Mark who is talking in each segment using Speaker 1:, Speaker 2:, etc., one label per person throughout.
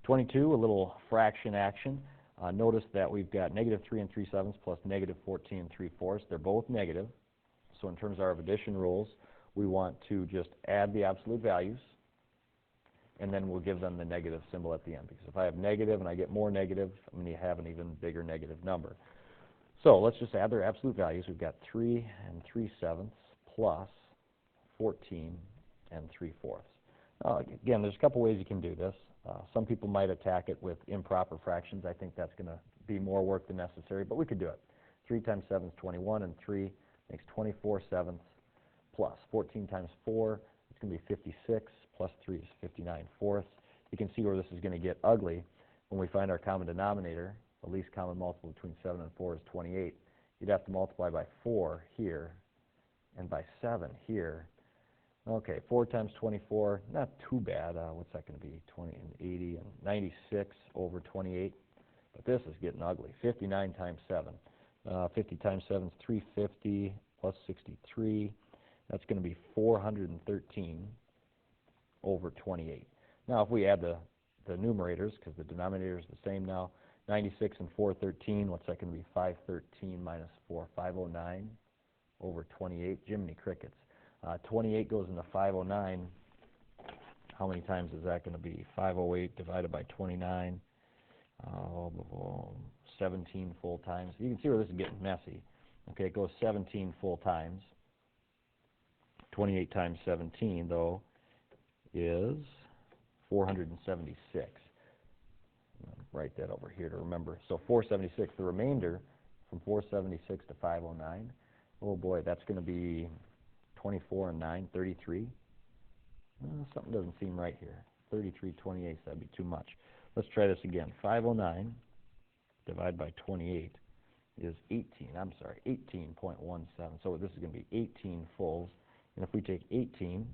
Speaker 1: 22, a little fraction action. Notice that we've got negative 3 and 3/7 plus negative 14 and 3/4. They're both negative. So in terms of our addition rules, we want to just add the absolute values, and then we'll give them the negative symbol at the end. Because if I have negative and I get more negative, I'm going to have an even bigger negative number. So let's just add their absolute values. We've got 3 and 3/7 plus 14 and 3/4. Again, there's a couple ways you can do this. Some people might attack it with improper fractions. I think that's going to be more work than necessary, but we could do it. 3 times 7 is 21, and 3 makes 24/7 plus 14 times 4, it's going to be 56, plus 3 is 59/4. You can see where this is going to get ugly when we find our common denominator. The least common multiple between 7 and 4 is 28. You'd have to multiply by 4 here and by 7 here. Okay, 4 times 24, not too bad. What's that going to be? 20 and 80 and 96 over 28. But this is getting ugly. 59 times 7. 50 times 7 is 350 plus 63. That's going to be 413 over 28. Now, if we add the numerators, because the denominator is the same now, 96 and 413, what's that going to be? 513 minus 4, 509 over 28. Jiminy crickets. 28 goes into 509. How many times is that going to be? 508 divided by 29. 17 full times. You can see where this is getting messy. Okay, it goes 17 full times. 28 times 17, though, is 476. Write that over here to remember. So 476, the remainder from 476 to 509, oh boy, that's going to be 24 and 9, 33. Something doesn't seem right here. 33/28, that'd be too much. Let's try this again. 509 divided by 28 is 18.17. So this is going to be 18 fulls. And if we take 18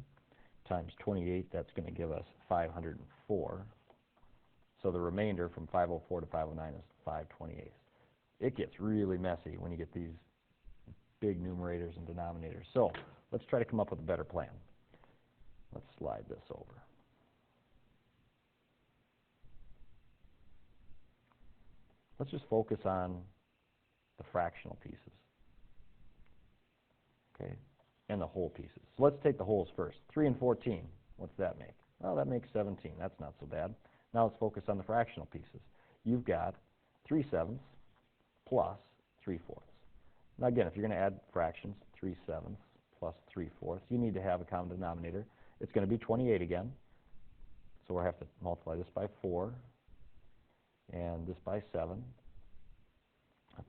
Speaker 1: times 28, that's going to give us 504. So the remainder from 504 to 509 is 5/28. It gets really messy when you get these big numerators and denominators. So let's try to come up with a better plan. Let's slide this over. Let's just focus on the fractional pieces, okay, and the whole pieces. So let's take the wholes first. 3 and 14, what's that make? Well, that makes 17. That's not so bad. Now let's focus on the fractional pieces. You've got 3/7 plus 3/4. Now again, if you're going to add fractions, 3/7 plus 3/4, you need to have a common denominator. It's going to be 28 again. So we'll have to multiply this by 4 and this by 7.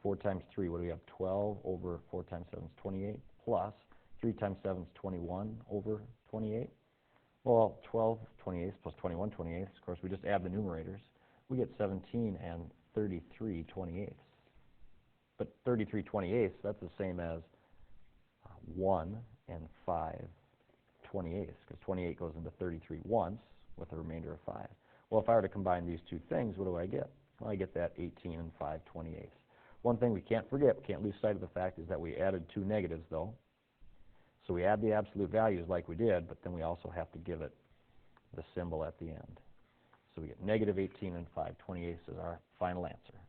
Speaker 1: 4 times 3, what do we have? 12 over 4 times 7 is 28, plus 3 times 7 is 21 over 28. Well, 12/28 plus 21/28, of course, we just add the numerators. We get 17 and 33/28. But 33/28, that's the same as 1 and 5/28, because 28 goes into 33 once with a remainder of 5. Well, if I were to combine these two things, what do I get? Well, I get that 18 and 5/28. One thing we can't forget, we can't lose sight of the fact, is that we added two negatives, though. So we add the absolute values like we did, but then we also have to give it the symbol at the end. So we get negative 18 and 5/28 as our final answer.